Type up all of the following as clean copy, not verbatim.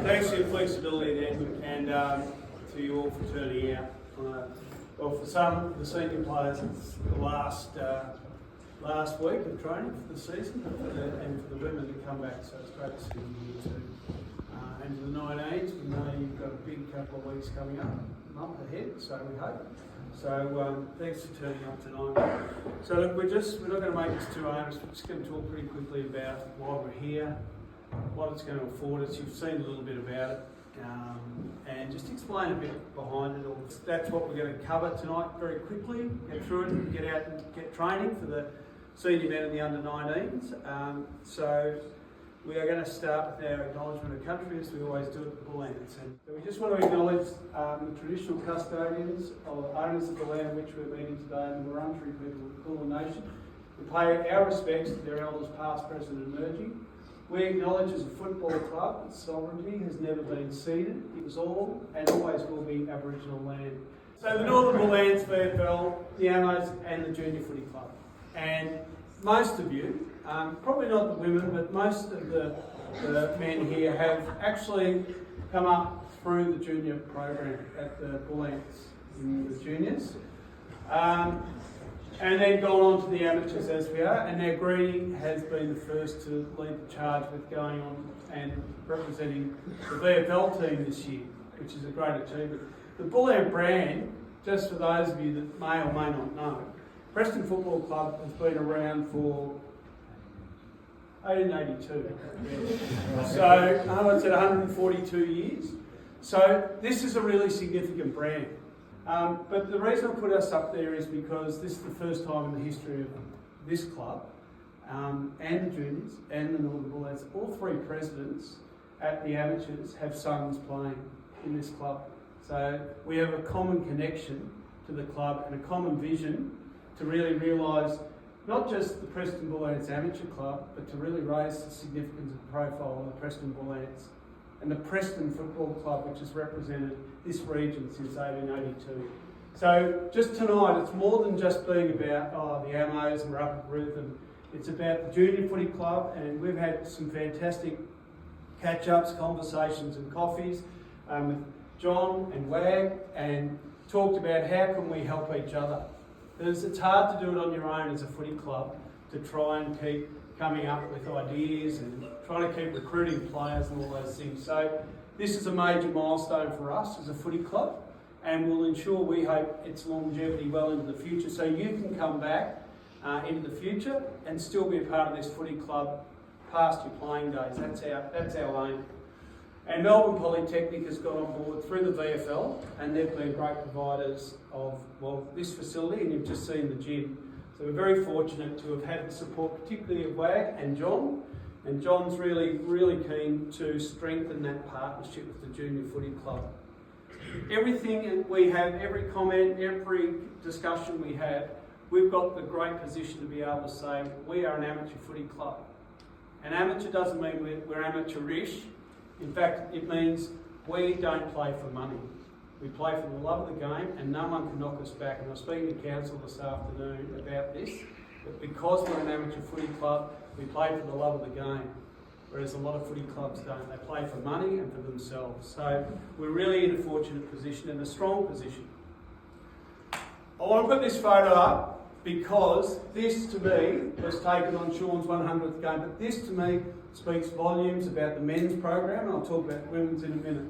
Thanks for your flexibility then, and to you all for turning out. Well, for some of the senior players, it's the last week of training for the season, and for the women to come back, so it's great to see you here too. And to the 19s, we know you've got a big couple of weeks coming up, a month ahead, so we hope. So thanks for turning up tonight. So look, we're not going to make this too onerous, we're just going to talk pretty quickly about why we're here, what it's going to afford us. You've seen a little bit about it, and just explain a bit behind it all. That's what we're going to cover tonight very quickly, get through it and get out and get training for the senior men and the under-19s. So we are going to start with our acknowledgement of country, as we always do at the Bull Ants. And so we just want to acknowledge the traditional custodians or owners of the land which we're meeting today, and the Wurundjeri people of the Kulin Nation. We pay our respects to their elders past, present and emerging. We acknowledge as a football club that sovereignty has never been ceded. It was all and always will be Aboriginal land. So the Northern Bull Ants, VFL, the Amos and the Junior Footy Club. And most of you, probably not the women, but most of the men here have actually come up through the junior program at the Bull Ants in the juniors. And then gone on to the amateurs as we are, and now Greenie has been the first to lead the charge with going on and representing the VFL team this year, which is a great achievement. The Bull Ant brand, just for those of you that may or may not know, Preston Football Club has been around for 1882. So, it's at 142 years. So this is a really significant brand. But the reason I put us up there is because this is the first time in the history of this club, and the juniors, and the Northern Bull Ants, all three presidents at the amateurs have sons playing in this club. So we have a common connection to the club and a common vision to really realise not just the Preston Bull Ants Amateur Club, but to really raise the significance and profile of the Preston Bull Ants and the Preston Football Club, which has represented this region since 1882. So just tonight, it's more than just being about the Amos and we're up at Rhythm. It's about the Junior Footy Club, and we've had some fantastic catch-ups, conversations and coffees with John and Wag, and talked about how can we help each other. Because it's hard to do it on your own as a footy club, to try and keep coming up with ideas and trying to keep recruiting players and all those things. So this is a major milestone for us as a footy club, and will ensure, we hope, its longevity well into the future, so you can come back into the future and still be a part of this footy club past your playing days. That's our aim. And Melbourne Polytechnic has got on board through the VFL, and they've been great providers of, this facility, and you've just seen the gym. So we're very fortunate to have had the support, particularly of Wag and John. And John's really, really keen to strengthen that partnership with the Junior Footy Club. Everything we have, every comment, every discussion we have, we've got the great position to be able to say we are an amateur footy club. And amateur doesn't mean we're amateurish. In fact, it means we don't play for money. We play for the love of the game, and no one can knock us back. And I was speaking to council this afternoon about this, that because we're an amateur footy club, we play for the love of the game, whereas a lot of footy clubs don't. They play for money and for themselves. So we're really in a fortunate position and a strong position. I want to put this photo up because this, to me, was taken on Sean's 100th game, but this, to me, speaks volumes about the men's program, and I'll talk about women's in a minute.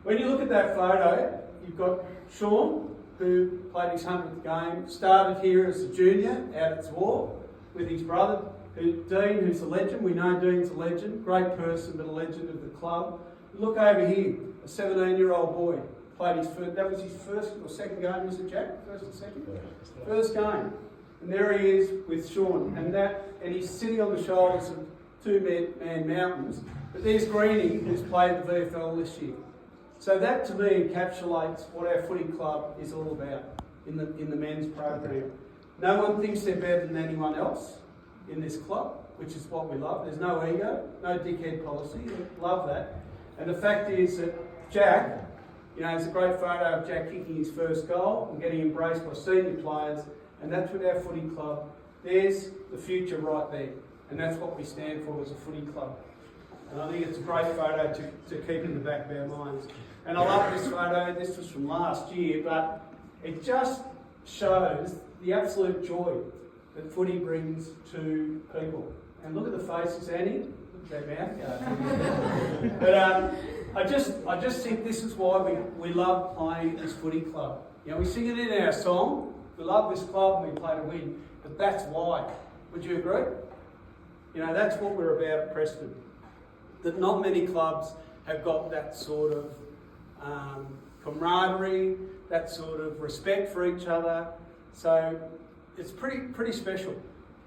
When you look at that photo, you've got Sean, who played his 100th game, started here as a junior out at Zwar with his brother, Dean, who's a legend. We know Dean's a legend, great person, but a legend of the club. Look over here, a 17-year-old boy. Played his first, that was his first or second game, was it, Jack? First or second? Yeah. First game. And there he is with Sean, and he's sitting on the shoulders of two-man mountains. But there's Greenie, who's played the VFL this year. So that, to me, encapsulates what our footy club is all about in the men's program. No one thinks they're better than anyone else in this club, which is what we love. There's no ego, no dickhead policy. We love that. And the fact is that Jack, there's a great photo of Jack kicking his first goal and getting embraced by senior players And that's with our footy club. There's the future right there. And that's what we stand for as a footy club. And I think it's a great photo to keep in the back of our minds. And I love this photo. This was from last year, but it just shows the absolute joy that footy brings to people. And look at the faces, Annie. Look at that mouth going. But I just think this is why we love playing this footy club. You know, we sing it in our song. We love this club and we play to win. But that's why. Would you agree? You know, that's what we're about at Preston. That not many clubs have got that sort of camaraderie, that sort of respect for each other. So it's pretty special.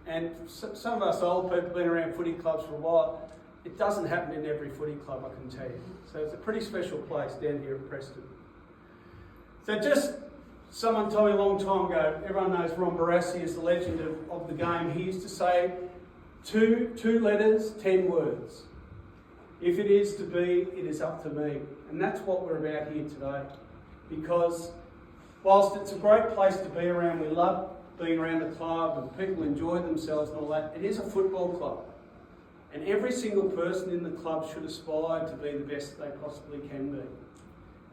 And some of us old people have been around footy clubs for a while. It doesn't happen in every footy club, I can tell you. So it's a pretty special place down here at Preston. So just, someone told me a long time ago, everyone knows Ron Barassi is the legend of the game. He used to say, two letters, 10 words. If it is to be, it is up to me. And that's what we're about here today. Because whilst it's a great place to be around, we love being around the club and people enjoy themselves and all that, it is a football club. And every single person in the club should aspire to be the best they possibly can be.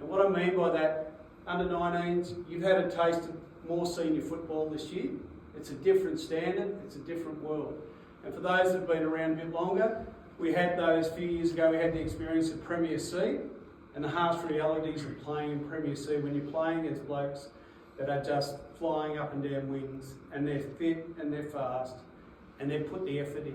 And what I mean by that, under 19s, you've had a taste of more senior football this year. It's a different standard, it's a different world. And for those that have been around a bit longer, we had those few years ago, we had the experience of Premier C and the harsh realities of playing in Premier C when you're playing against blokes that are just flying up and down wings and they're fit and they're fast and they put the effort in.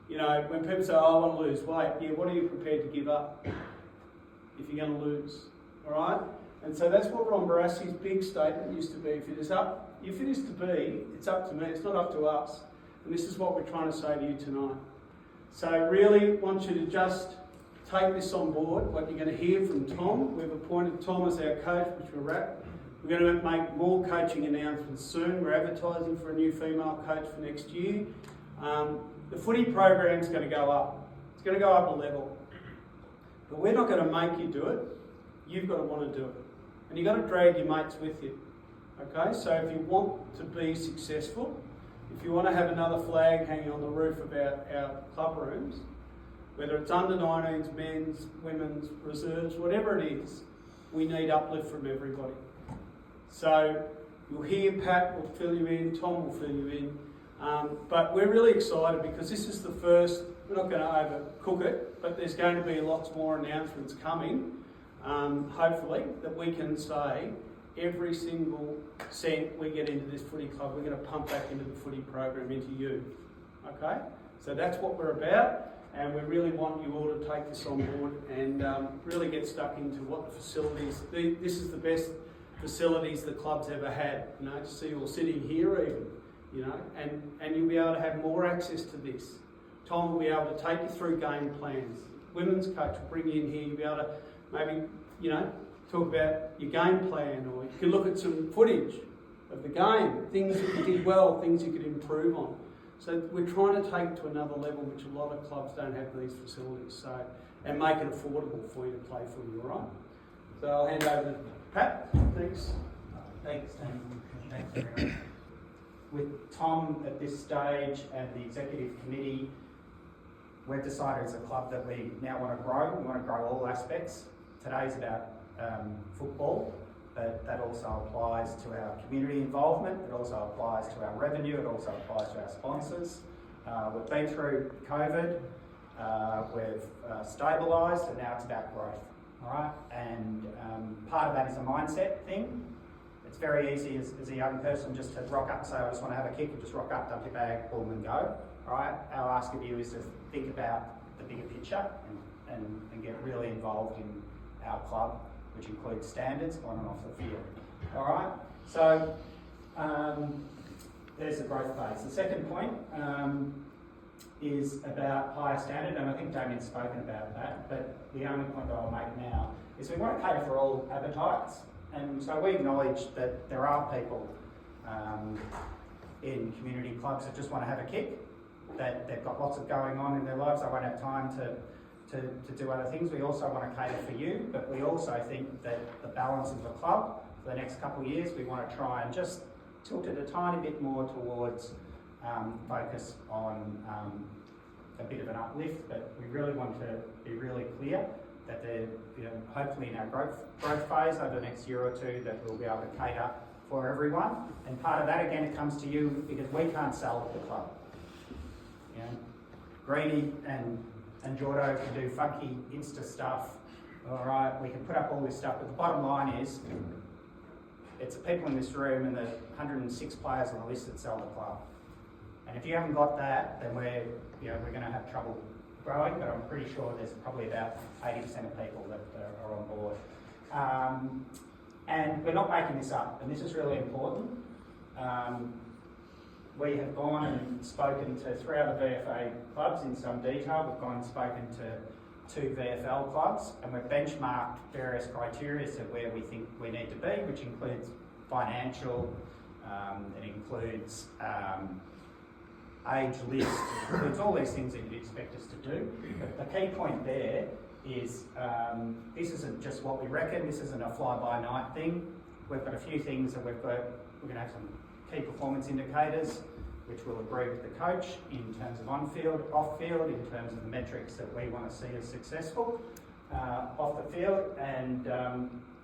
You know, when people say, oh, I want to lose weight, yeah, what are you prepared to give up if you're going to lose? All right? And so that's what Ron Barassi's big statement used to be. If it is to be, it's up to me, it's not up to us. And this is what we're trying to say to you tonight. So I really want you to just take this on board, what you're going to hear from Tom. We've appointed Tom as our coach, which we'll wrap. We're going to make more coaching announcements soon. We're advertising for a new female coach for next year. The footy program's going to go up. It's going to go up a level. But we're not going to make you do it. You've got to want to do it. And you've got to drag your mates with you. Okay? So if you want to be successful, if you want to have another flag hanging on the roof of our club rooms, whether it's under 19s, men's, women's, reserves, whatever it is, we need uplift from everybody. So you'll hear Pat will fill you in, Tom will fill you in, but we're really excited because this is the first, we're not going to overcook it, but there's going to be lots more announcements coming, hopefully, that we can say every single cent we get into this footy club, we're going to pump back into the footy program, into you. Okay? So that's what we're about, and we really want you all to take this on board and really get stuck into what the facilities, this is the best facilities the club's ever had, you know, to see you all sitting here even, you know, and you'll be able to have more access to this. Tom will be able to take you through game plans. Women's coach will bring you in here, you'll be able to maybe, you know, talk about your game plan, or you can look at some footage of the game, things that you did well, things you could improve on. So we're trying to take it to another level, which a lot of clubs don't have these facilities, so, and make it affordable for you to play footy, all right? So I'll hand over to Pat. Thanks. Thanks, Tim. Thanks very much. With Tom at this stage and the executive committee, we've decided as a club that we now want to grow. We want to grow all aspects. Today's about football, but that also applies to our community involvement. It also applies to our revenue. It also applies to our sponsors. We've been through COVID. We've stabilised, and now it's about growth. All right, and part of that is a mindset thing. It's very easy as a young person just to rock up and say, I just want to have a kick, and just rock up, dump your bag, boom, and go. All right, our ask of you is to think about the bigger picture and get really involved in our club, which includes standards on and off the field. All right, so there's the growth phase. The second point is about higher standard, and I think Damien's spoken about that, but the only point that I'll make now is we want to cater for all appetites, and so we acknowledge that there are people in community clubs that just want to have a kick, that they've got lots of going on in their lives, they won't have time to do other things. We also want to cater for you, but we also think that the balance of the club for the next couple of years, we want to try and just tilted a tiny bit more towards focus on a bit of an uplift, but we really want to be really clear that hopefully in our growth phase over the next year or two that we'll be able to cater for everyone. And part of that again, it comes to you because we can't sell at the club. You know, Greeny and Jordo can do funky Insta stuff. All right, we can put up all this stuff, but the bottom line is it's the people in this room and the 106 players on the list that sell the club. And if you haven't got that, then we're going to have trouble growing, but I'm pretty sure there's probably about 80% of people that are on board. And we're not making this up, and this is really important. We have gone and spoken to 3 other VFA clubs in some detail. We've gone and spoken to 2 VFL clubs, and we've benchmarked various criteria of where we think we need to be, which includes financial, it includes age list, it includes all these things that you'd expect us to do. But the key point there is this isn't just what we reckon, this isn't a fly-by-night thing. We've got a few things that we're going to have some key performance indicators which we'll agree with the coach in terms of on-field, off-field, in terms of the metrics that we want to see as successful off the field, and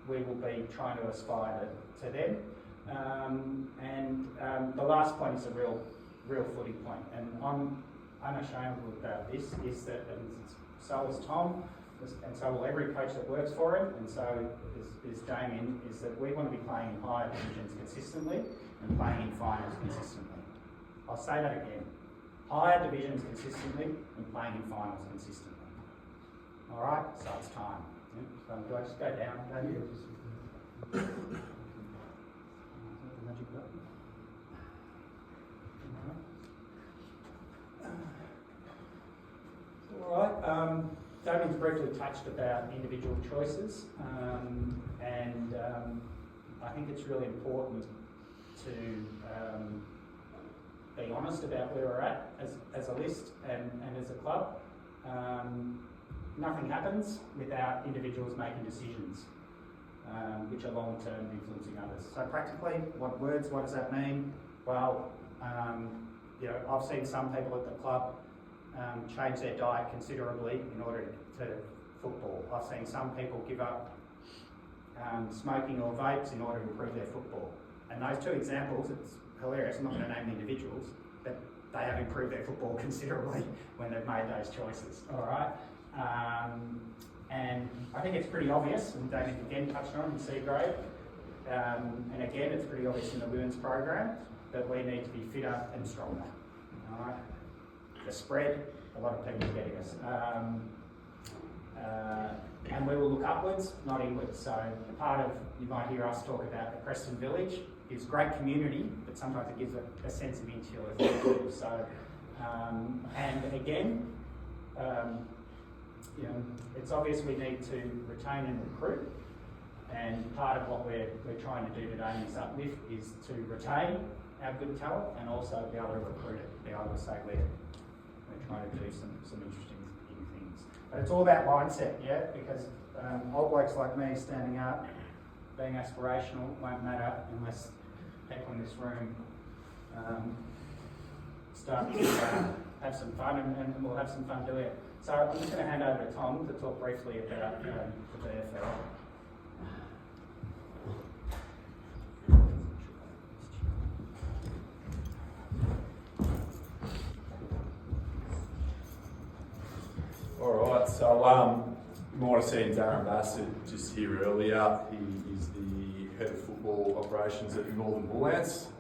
we will be trying to aspire to them. The last point is a real footy point, and I'm unashamed about this, is that, and so is Tom, and so will every coach that works for him, and so is Damien, is that we want to be playing in higher divisions consistently and playing in finals consistently. I'll say that again. Higher divisions consistently and playing in finals consistently. All right, so it's time. Yeah. So do I just go down? All right. Damien's briefly touched about individual choices, and I think it's really important to be honest about where we're at as a list and as a club. Nothing happens without individuals making decisions, which are long-term influencing others. So practically, what does that mean? Well, I've seen some people at the club change their diet considerably in order to football. I've seen some people give up smoking or vapes in order to improve their football. And those 2 examples, it's hilarious, I'm not going to name the individuals, but they have improved their football considerably when they've made those choices, all right? And I think it's pretty obvious, and David again touched on in C grade, and again it's pretty obvious in the women's program, that we need to be fitter and stronger, all right? The spread, a lot of people are getting us. And we will look upwards, not inwards. So part of, you might hear us talk about the Preston Village, gives great community, but sometimes it gives a sense of insularity. So, and again, it's obvious we need to retain and recruit. And part of what we're trying to do today in this uplift is to retain our good talent and also be able to recruit it, be able to say we're trying to do some interesting things. But it's all about mindset, yeah, because old blokes like me standing up, being aspirational won't matter unless people in this room start to have some fun, and we'll have some fun doing it. So I'm just going to hand over to Tom to talk briefly about the VFL. Alright, so you might have seen Darren Bassett just here earlier. He is the head of football operations at Melbourne Polytechnic.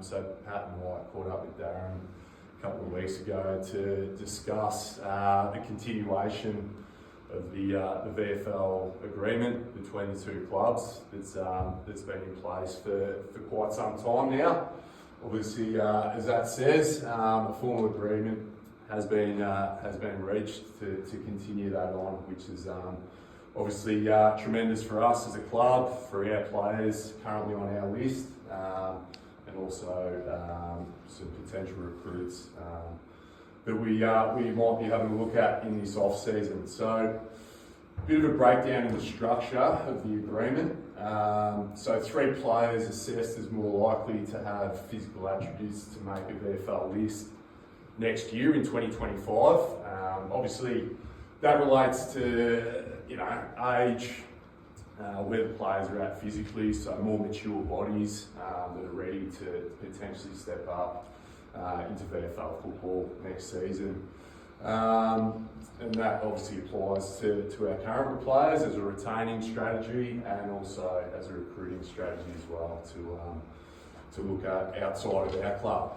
So Pat and I caught up with Darren a couple of weeks ago to discuss the continuation of the VFL agreement between the 2 clubs that's been in place for quite some time now. Obviously, as that says, a formal agreement has been reached to continue that on, which is obviously tremendous for us as a club, for our players currently on our list, and also some potential recruits that we might be having a look at in this off season. So bit of a breakdown in the structure of the agreement. So 3 players assessed as more likely to have physical attributes to make a VFL list next year in 2025. Obviously, that relates to age, where the players are at physically, so more mature bodies that are ready to potentially step up into VFL football next season. And that obviously applies to our current players as a retaining strategy and also as a recruiting strategy as well to look at outside of our club.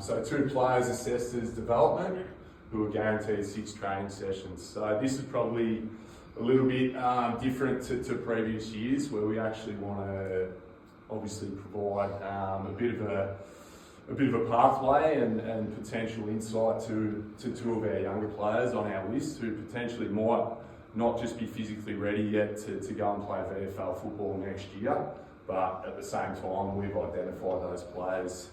So 2 players assessed as development who are guaranteed 6 training sessions. So this is probably a little bit different to previous years, where we actually want to obviously provide a bit of a pathway and potential insight to 2 of our younger players on our list who potentially might not just be physically ready yet to go and play VFL football next year, but at the same time we've identified those players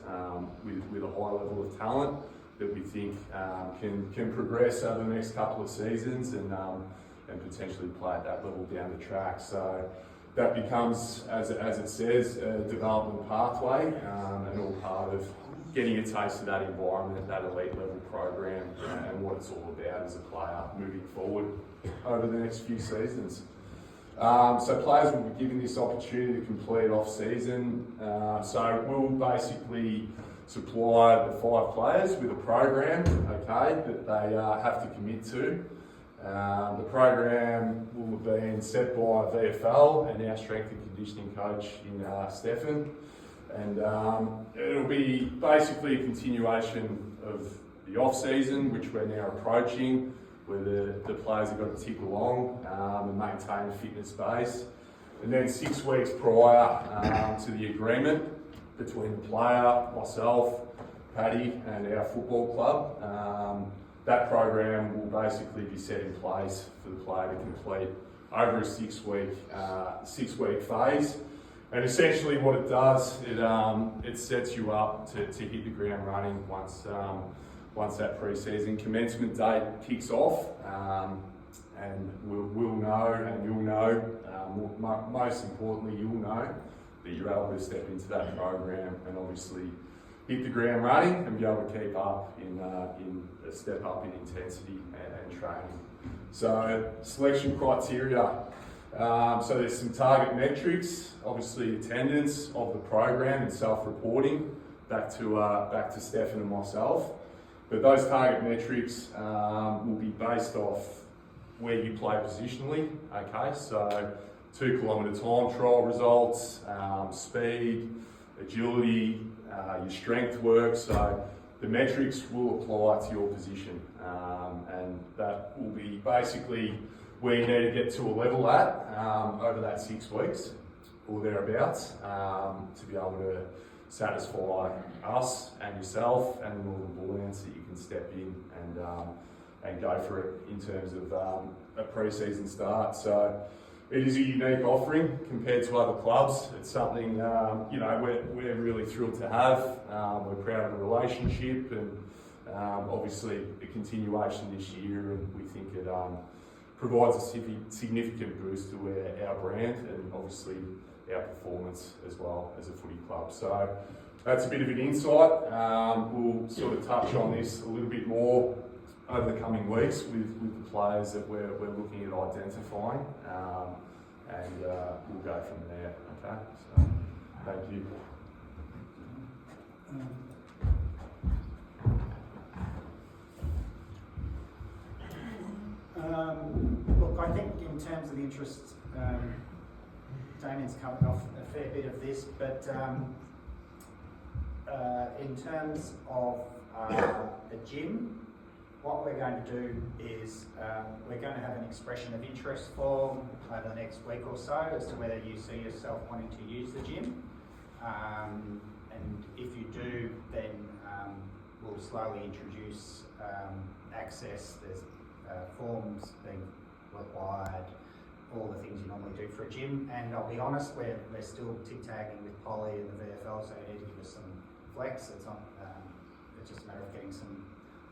with a high level of talent that we think can progress over the next couple of seasons and potentially play at that level down the track. So that becomes, as it says, a development pathway and all part of getting a taste of that environment, that elite level program and what it's all about as a player moving forward over the next few seasons. So players will be given this opportunity to complete off-season. So we'll basically supply the 5 players with a program, okay, that they have to commit to. The program will have been set by VFL and our strength and conditioning coach in Stefan. And it'll be basically a continuation of the off-season, which we're now approaching, where the players have got to tick along and maintain a fitness base. And then 6 weeks prior to the agreement between the player, myself, Paddy and our football club, that program will basically be set in place for the player to complete over a 6-week phase. And essentially what it does, it sets you up to hit the ground running once that pre-season commencement date kicks off. And we'll know, and you'll know, most importantly, you'll know that you're able to step into that program and obviously hit the ground running and be able to keep up in a step up in intensity and training. So selection criteria. So there's some target metrics, obviously attendance of the program and self-reporting back to Stefan and myself. But those target metrics will be based off where you play positionally. Okay, so 2 kilometre time trial results, speed, agility, your strength work. So the metrics will apply to your position, and that will be basically where you need to get to a level at over that 6 weeks or thereabouts to be able to satisfy us and yourself and the Northern Bullets that you can step in and go for it in terms of a pre-season start. So it is a unique offering compared to other clubs. It's something we're really thrilled to have. We're proud of the relationship and obviously a continuation this year, and we think it provides a significant boost to our brand and obviously our performance as well as a footy club. So that's a bit of an insight. We'll sort of touch on this a little bit more over the coming weeks with the players that we're looking at identifying, and we'll go from there. Okay, so thank you. Look, I think in terms of the interest, Damien's covered off a fair bit of this, but in terms of the gym, what we're going to do is we're going to have an expression of interest form over the next week or so as to whether you see yourself wanting to use the gym. And if you do, then we'll slowly introduce access. There's forms being required, all the things you normally do for a gym. And I'll be honest, we're still tic-tagging with Poly and the VFL, so you need to give us some flex. It's not. It's just a matter of getting some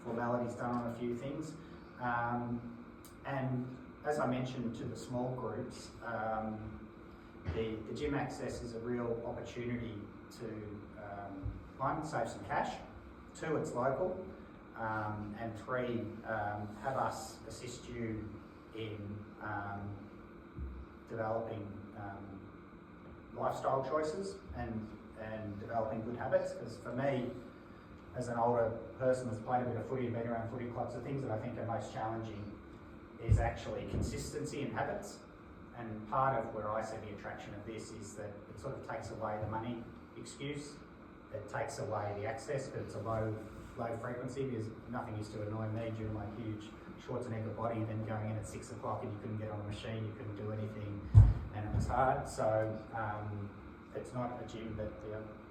formalities done on a few things. And as I mentioned to the small groups, the gym access is a real opportunity to, one, save some cash, two, it's local, and three, have us assist you in developing lifestyle choices and developing good habits. Because for me, as an older person that's played a bit of footy and been around footy clubs, the things that I think are most challenging is actually consistency and habits. And part of where I see the attraction of this is that it sort of takes away the money excuse. It takes away the access, but it's a low frequency, because nothing used to annoy me during my huge Schwarzenegger body, and then going in at 6 o'clock and you couldn't get on a machine, you couldn't do anything, and it was hard. So it's not a gym that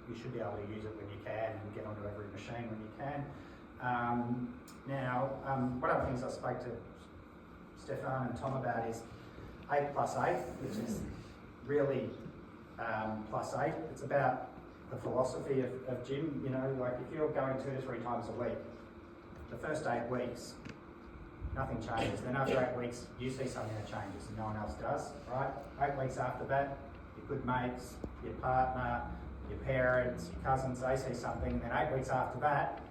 you should be able to use it when you can and get onto every machine when you can. One of the things I spoke to Stefan and Tom about is 8 plus 8, which is really plus 8. It's about the philosophy of gym. You know, like if you're going 2 to 3 times a week, the first 8 weeks, nothing changes. Then after 8 weeks, you see something that changes and no one else does, right? 8 weeks after that, your good mates, your partner, your parents, your cousins, they see something. Then 8 weeks after that,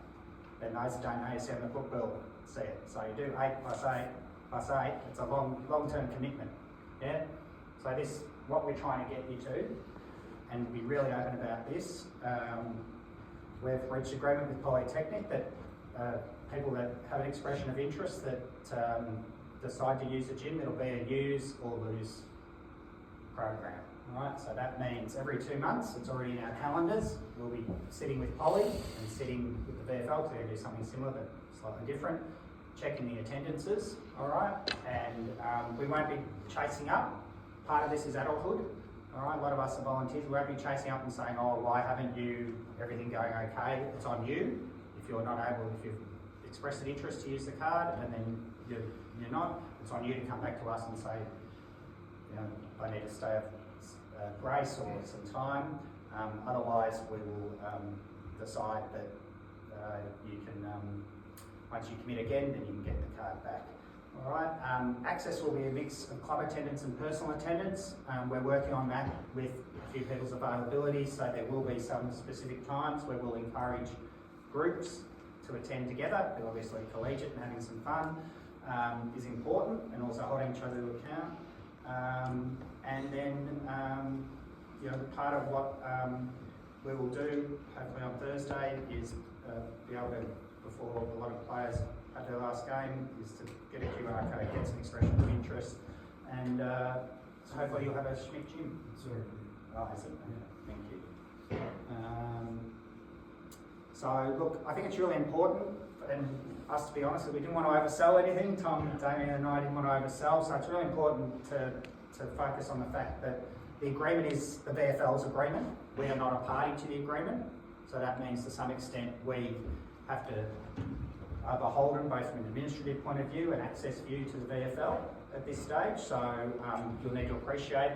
then those that don't know you see on the football see it. So you do 8 plus 8 plus 8. It's a long-term commitment, yeah? So this, what we're trying to get you to, and be really open about this, we've reached agreement with Polytechnic that people that have an expression of interest that decide to use the gym, it'll be a use or lose program. Right, so that means every 2 months, it's already in our calendars, we'll be sitting with Poly and sitting with the VFL, because they're going to do something similar but slightly different, checking the attendances, all right, and we won't be chasing up. Part of this is adulthood, all right, a lot of us are volunteers, we won't be chasing up and saying, oh, why haven't you, everything going okay? It's on you. If you're not able, if you've expressed an interest to use the card and then you're not, it's on you to come back to us and say, you know, I need to stay grace or some time. Otherwise, we will decide that you can, once you commit again, then you can get the card back. All right. Access will be a mix of club attendance and personal attendance. We're working on that with a few people's availability, so there will be some specific times where we'll encourage groups to attend together, but obviously collegiate and having some fun is important, and also holding each other to account. And then, you know, part of what we will do, hopefully on Thursday, is be able to, before a lot of players have their last game, is to get a QR code, get some expression of interest, and so hopefully you'll have a Schmidt gym. Sorry. Oh, is it? Yeah. Thank you. So look, I think it's really important, and us to be honest, we didn't want to oversell anything. Tom, Damien and I didn't want to oversell, so it's really important to focus on the fact that the agreement is the VFL's agreement. We are not a party to the agreement, so that means to some extent we have to are beholden both from an administrative point of view and access view to the VFL at this stage. So you'll need to appreciate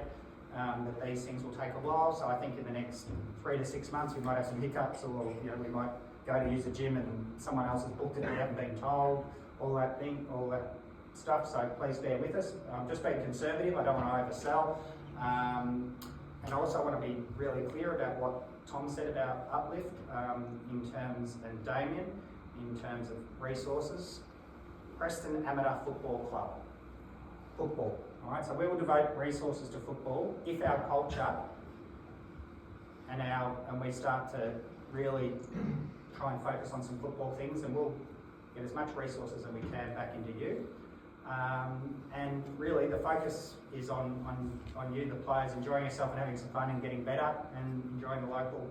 that these things will take a while. So I think in the next 3 to 6 months we might have some hiccups, or you know, we might go to use a gym and someone else has booked it and we haven't been told, all that stuff. So please bear with us. I'm just being conservative. I don't want to oversell. And I also want to be really clear about what Tom said about Uplift in terms, and Damien, in terms of resources. Preston Amateur Football Club. Football. All right, so we will devote resources to football if our culture and we start to really try and focus on some football things, and we'll get as much resources as we can back into you. And really the focus is on you, the players, enjoying yourself and having some fun and getting better and enjoying the local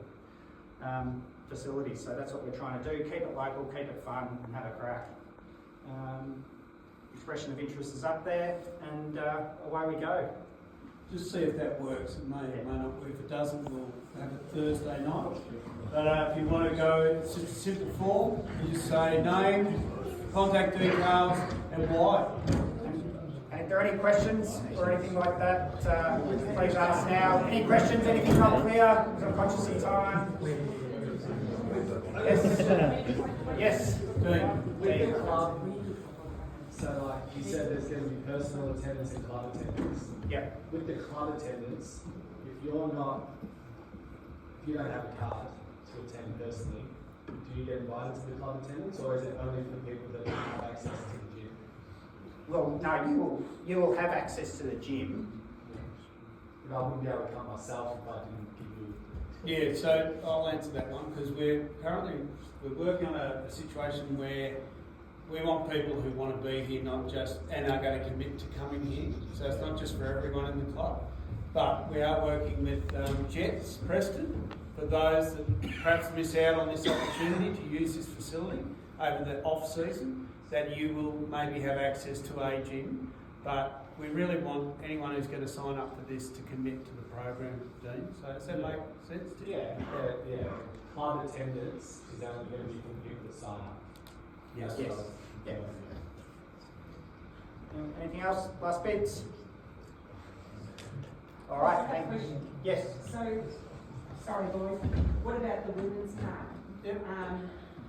facilities. So that's what we're trying to do. Keep it local, keep it fun, and have a crack. Expression of interest is up there, and away we go. Just see if that works. It may or may not work. If it doesn't, we'll have it Thursday night. But if you want to go, it's just a simple form. You just say name, contact details, and why. And if there are any questions or anything like that, please ask now. Any questions? Anything not clear? Because I'm conscious of time. Yes. Yes. With the club, so like You said there's going to be personal attendance and club attendance. Yeah. With the club attendance, if you don't have a card to attend personally, do you get invited to the club attendance, or is it only for people that don't have access to the gym? Well, no, you will have access to the gym. I wouldn't be able to come myself if I didn't give you. Yeah, so I'll answer that one because we're working on a situation where we want people who want to be here, not just and are going to commit to coming here. So it's not just for everyone in the club, but we are working with Jets Preston for those that perhaps miss out on this opportunity to use this facility over the off season. That you will maybe have access to a gym, but we really want anyone who's going to sign up for this to commit to the program, Dean. So does that make sense to you? Yeah. Club attendance is only going to be for people that sign up. Yes. Yeah. Anything else? Last bits? All right. Thank you. Yes. So, sorry boys, what about the women's part? Yep.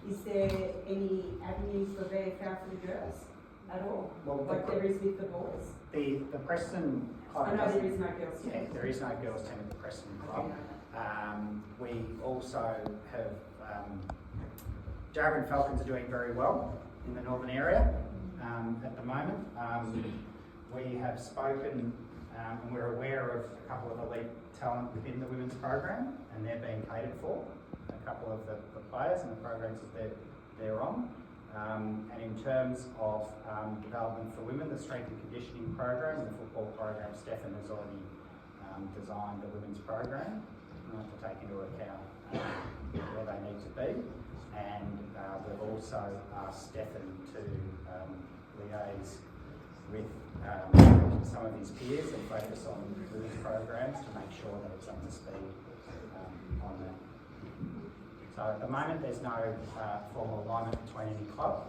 Is there any avenues for VFL for the girls at all? Well, like there is with the boys? The Preston Club. I know there is no girls team. Yeah, there is no girls team at the Preston Club. We also have Jargon Falcons are doing very well in the northern area at the moment. We have spoken and we're aware of a couple of elite talent within the women's program, and they're being catered for. A couple of the players and the programs that they're on. And in terms of development for women, the strength and conditioning program and the football program, Stefan has already designed the women's program to take into account where they need to be. And we've also asked Stefan to liaise with some of his peers and focus on women's programs to make sure that it's up to speed on that. So at the moment there's no formal alignment between any club,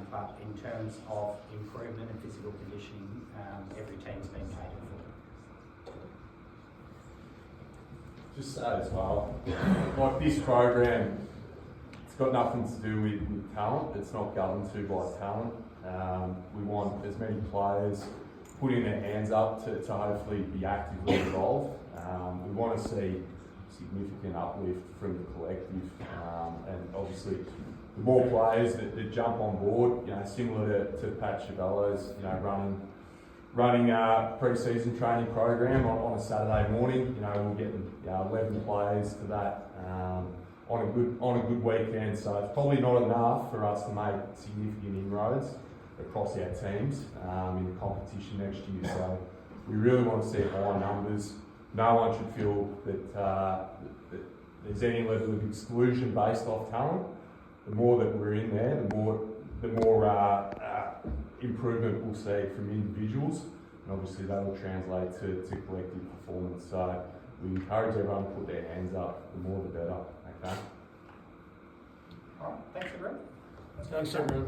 but in terms of improvement and physical conditioning, every team's been catered for. Just say as well, like this program, it's got nothing to do with talent. It's not governed to by talent. We want as many players putting their hands up to hopefully be actively involved. We want to see significant uplift from the collective, and obviously the more players that jump on board, similar to Pat Chavello's, running a pre-season training program on a Saturday morning. We'll get 11 players to that on a good weekend. So it's probably not enough for us to make significant inroads across our teams in the competition next year. So we really want to see high numbers. No one should feel that there's any level of exclusion based off talent. The more that we're in there, the more improvement we'll see from individuals, and obviously that will translate to collective performance. So we encourage everyone to put their hands up. The more, the better. Okay. All right. Thanks, everyone. Thanks, everyone.